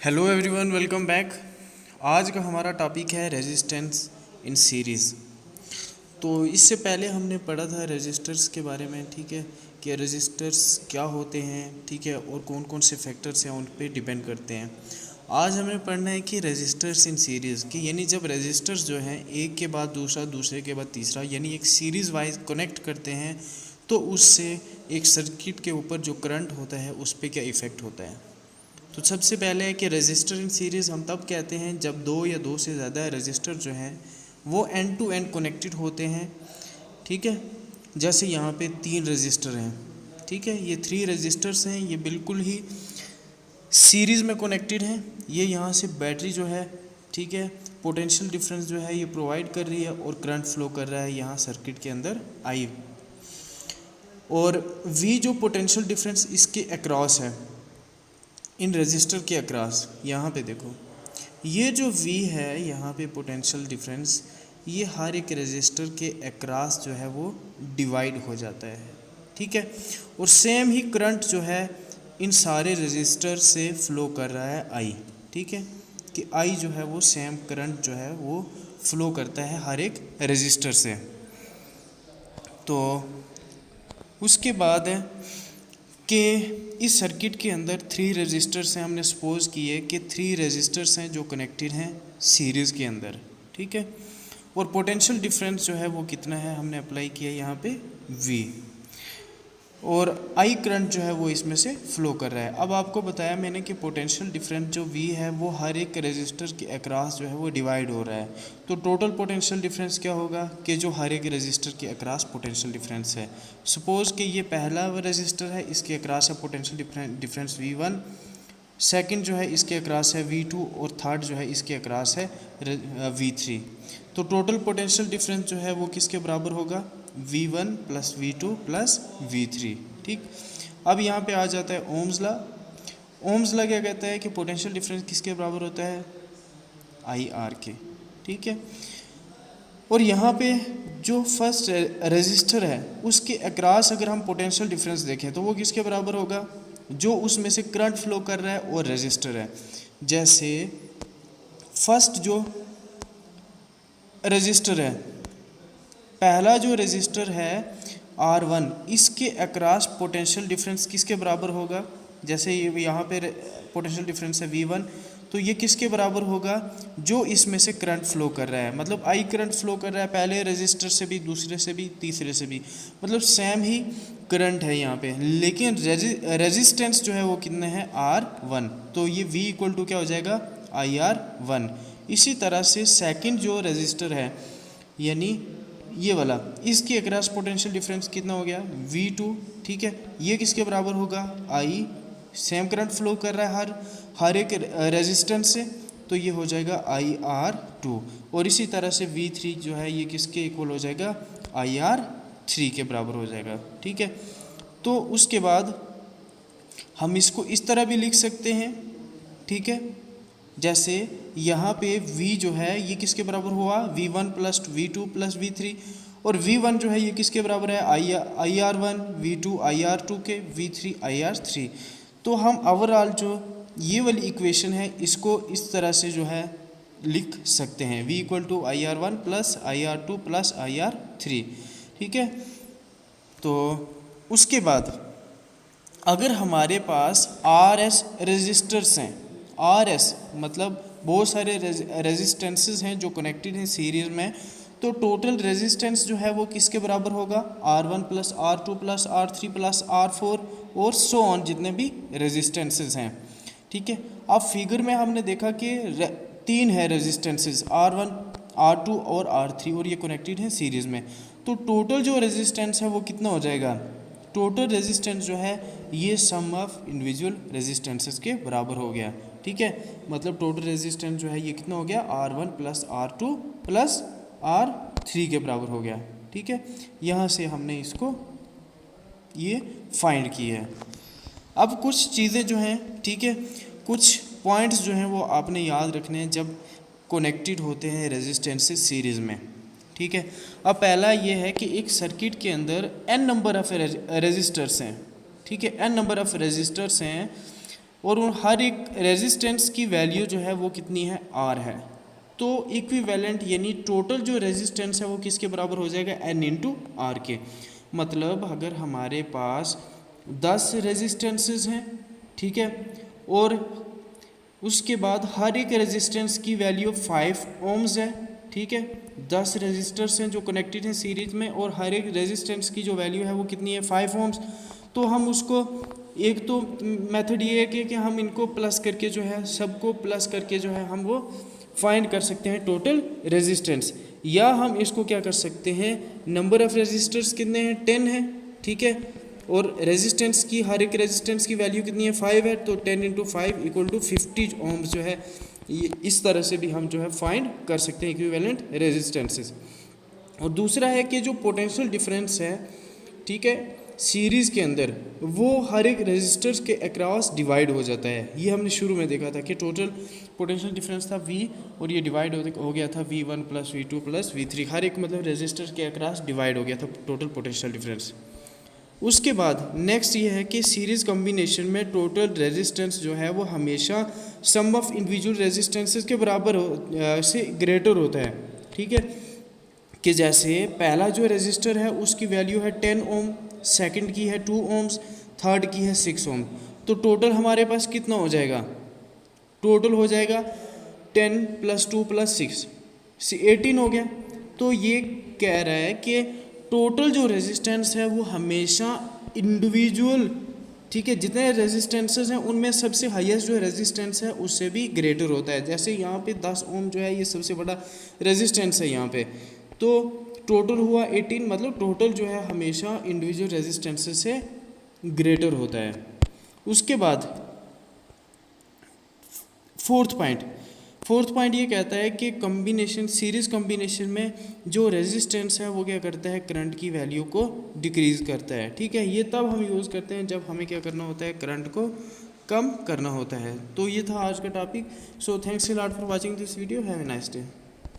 Hello everyone, welcome back. आज का हमारा टॉपिक है रेजिस्टेंस इन सीरीज़। तो इससे पहले हमने पढ़ा था रेजिस्टर्स के बारे में, ठीक है, कि रेजिस्टर्स क्या होते हैं, ठीक है, और कौन कौन से फैक्टर्स हैं उन पे डिपेंड करते हैं। आज हमें पढ़ना है कि रेजिस्टर्स इन सीरीज़, कि यानी जब रेजिस्टर्स जो हैं एक के बाद दूसरा, दूसरे के बाद तीसरा, यानी एक सीरीज़ वाइज कनेक्ट करते हैं, तो उससे एक सर्किट के ऊपर जो करंट होता है उस पर क्या इफ़ेक्ट होता है। तो सबसे पहले है कि रजिस्टर इन सीरीज़ हम तब कहते हैं जब दो या दो से ज़्यादा रजिस्टर जो हैं वो एंड टू एंड कनेक्टेड होते हैं, ठीक है। जैसे यहाँ पे 3 रजिस्टर हैं, ठीक है, ये 3 रजिस्टर्स हैं, ये बिल्कुल ही सीरीज़ में कनेक्टेड हैं। ये यहाँ से बैटरी जो है, ठीक है, पोटेंशियल डिफरेंस जो है ये प्रोवाइड कर रही है और करंट फ्लो कर रहा है यहाँ सर्किट के अंदर आई, और वी जो पोटेंशियल डिफरेंस इसके अक्रॉस है, इन रजिस्टर के अक्रॉस, यहाँ पे देखो, ये जो V है यहाँ पे पोटेंशियल डिफरेंस, ये हर एक रजिस्टर के अक्रॉस जो है वो डिवाइड हो जाता है, ठीक है। और सेम ही करंट जो है इन सारे रजिस्टर से फ्लो कर रहा है I, ठीक है, कि I जो है वो सेम करंट जो है वो फ्लो करता है हर एक रजिस्टर से। तो उसके बाद है कि इस सर्किट के अंदर 3 रजिस्टर्स हैं, हमने सपोज किए कि 3 रजिस्टर्स हैं जो कनेक्टेड हैं सीरीज़ के अंदर, ठीक है, और पोटेंशियल डिफरेंस जो है वो कितना है, हमने अप्लाई किया यहाँ पे V, और I करंट जो है वो इसमें से फ्लो कर रहा है। अब आपको बताया मैंने कि पोटेंशियल डिफरेंस जो V है वो हर एक रजिस्टर के अक्रॉस जो है वो डिवाइड हो रहा है। तो टोटल पोटेंशियल डिफरेंस क्या होगा कि जो हर एक रजिस्टर के अक्रॉस पोटेंशियल डिफरेंस है। सपोज़ कि ये पहला रजिस्टर है, इसके अक्रॉस है पोटेंशियल डिफरेंस V1, सेकंड जो है इसके अक्रॉस है V2, और थर्ड जो है इसके अक्रॉस है V3। तो टोटल पोटेंशियल डिफरेंस जो है वो किसके बराबर होगा, V1 plus V2 plus V3, ठीक। अब यहाँ पे आ जाता है ओम्स लॉ। ओम्स लॉ क्या कहता है कि पोटेंशियल डिफरेंस किसके बराबर होता है, IR के, ठीक है। और यहाँ पे जो फर्स्ट रजिस्टर है उसके अक्रॉस अगर हम पोटेंशियल डिफरेंस देखें तो वो किसके बराबर होगा, जो उसमें से करंट फ्लो कर रहा है और रजिस्टर है। जैसे फर्स्ट जो रजिस्टर है, पहला जो रजिस्टर है R1, इसके अक्रॉस पोटेंशियल डिफरेंस किसके बराबर होगा, जैसे ये यहाँ पे पोटेंशियल डिफरेंस है V1, तो ये किसके बराबर होगा, जो इसमें से करंट फ्लो कर रहा है, मतलब I करंट फ्लो कर रहा है पहले रजिस्टर से भी, दूसरे से भी, तीसरे से भी, मतलब सेम ही करंट है यहाँ पे, लेकिन रेजिस्टेंस जो है वो कितना है R1, तो ये V इक्वल टू क्या हो जाएगा IR1। इसी तरह से सेकंड जो रजिस्टर है यानी ये वाला, इसके अक्रॉस पोटेंशियल डिफरेंस कितना हो गया V2, ठीक है, ये किसके बराबर होगा I, सेम करंट फ्लो कर रहा है हर एक रेजिस्टेंस से, तो ये हो जाएगा IR2, और इसी तरह से V3 जो है ये किसके इक्वल हो जाएगा IR3 के बराबर हो जाएगा, ठीक है। तो उसके बाद हम इसको इस तरह भी लिख सकते हैं, ठीक है, जैसे यहाँ पे V जो है ये किसके बराबर हुआ V1 plus V2 plus V3, और V1 जो है ये किसके बराबर है IR1, V2 IR2 के, V3 IR3। तो हम ओवरऑल जो ये वाली इक्वेशन है इसको इस तरह से जो है लिख सकते हैं, V equal to IR1 plus IR2 plus IR3, ठीक है। तो उसके बाद अगर हमारे पास RS रजिस्टर्स हैं, RS मतलब बहुत सारे रेजिस्टेंसेस हैं जो कनेक्टेड हैं सीरीज में, तो टोटल रेजिस्टेंस जो है वो किसके बराबर होगा R1 plus R2 plus R3 plus R4 और सो ऑन, जितने भी रेजिस्टेंसेस हैं, ठीक है। अब फिगर में हमने देखा कि 3 है रेजिस्टेंसेस R1, R2 और R3, और ये कनेक्टेड हैं सीरीज़ में, तो टोटल जो रेजिस्टेंस है वो कितना हो जाएगा, टोटल रेजिस्टेंस जो है ये सम ऑफ इंडिविजुअल रेजिस्टेंसेस के बराबर हो गया, ठीक है। मतलब टोटल रेजिस्टेंस जो है ये कितना हो गया R1 plus R2 plus R3 के बराबर हो गया, ठीक है। यहाँ से हमने इसको ये फाइंड किया है। अब कुछ चीज़ें जो हैं, ठीक है, कुछ पॉइंट्स जो हैं वो आपने याद रखने हैं जब कनेक्टेड होते हैं रेजिस्टेंसेस सीरीज़ में, ठीक है। अब पहला ये है कि एक सर्किट के अंदर n नंबर ऑफ रेजिस्टर्स हैं, ठीक है, n नंबर ऑफ रेजिस्टर्स हैं, और उन हर एक रेजिस्टेंस की वैल्यू जो है वो कितनी है, आर है। तो इक्विवेलेंट यानी टोटल जो रेजिस्टेंस है वो किसके बराबर हो जाएगा, एन इंटू आर के। मतलब अगर हमारे पास 10 रेजिस्टेंसेस हैं, ठीक है, और उसके बाद हर एक रेजिस्टेंस की वैल्यू 5 ओम्स है, ठीक है, 10 रेजिस्टर्स हैं जो कनेक्टेड हैं सीरीज में और हर एक रेजिस्टेंस की जो वैल्यू है वो कितनी है, 5 ओम्स। तो हम उसको एक तो मेथड ये है कि हम इनको प्लस करके जो है, सबको प्लस करके जो है हम वो फाइंड कर सकते हैं टोटल रेजिस्टेंस, या हम इसको क्या कर सकते हैं, नंबर ऑफ रेजिस्टर्स कितने हैं, 10 है, ठीक है, और रेजिस्टेंस की हर एक रेजिस्टेंस की वैल्यू कितनी है, 5 है, तो 10 इंटू 5 इक्वल टू 50 ओम्स जो है, ये इस तरह से भी हम जो है फाइंड कर सकते हैं इक्विवेलेंट रेजिस्टेंसेस। और दूसरा है कि जो पोटेंशियल डिफरेंस है, ठीक है, सीरीज़ के अंदर वो हर एक रेजिस्टर्स के अक्रॉस डिवाइड हो जाता है। ये हमने शुरू में देखा था कि टोटल पोटेंशियल डिफरेंस था V और ये डिवाइड हो गया था V1 plus V2 plus V3, हर एक मतलब रेजिस्टर के अक्रॉस डिवाइड हो गया था टोटल पोटेंशियल डिफरेंस। उसके बाद नेक्स्ट ये है कि सीरीज़ कॉम्बिनेशन में टोटल रेजिस्टेंस जो है वो हमेशा सम ऑफ इंडिविजुअल रेजिस्टेंसेस के बराबर से ग्रेटर होता है, ठीक है, कि जैसे पहला जो रेजिस्टर है उसकी वैल्यू है 10 ओम, सेकंड की है 2 ओम्स, थर्ड की है 6 ओम, तो टोटल हमारे पास कितना हो जाएगा, टोटल हो जाएगा 10 प्लस 2 प्लस 6 18 हो गया। तो ये कह रहा है कि टोटल जो रेजिस्टेंस है वो हमेशा इंडिविजुअल, ठीक है, जितने रेजिस्टेंसेस हैं उनमें सबसे हाईएस्ट जो रेजिस्टेंस है उससे भी ग्रेटर होता है। जैसे यहाँ पे 10 ओम जो है ये सबसे बड़ा रेजिस्टेंस है यहाँ पे, तो टोटल हुआ 18, मतलब टोटल जो है हमेशा इंडिविजुअल रेजिस्टेंसेस से ग्रेटर होता है। उसके बाद फोर्थ पॉइंट ये कहता है कि कॉम्बिनेशन, सीरीज़ कॉम्बिनेशन में जो रेजिस्टेंस है वो क्या करता है, करंट की वैल्यू को डिक्रीज़ करता है, ठीक है। ये तब हम यूज़ करते हैं जब हमें क्या करना होता है, करंट को कम करना होता है। तो ये था आज का topic. So thanks a lot for watching this video, have a nice day.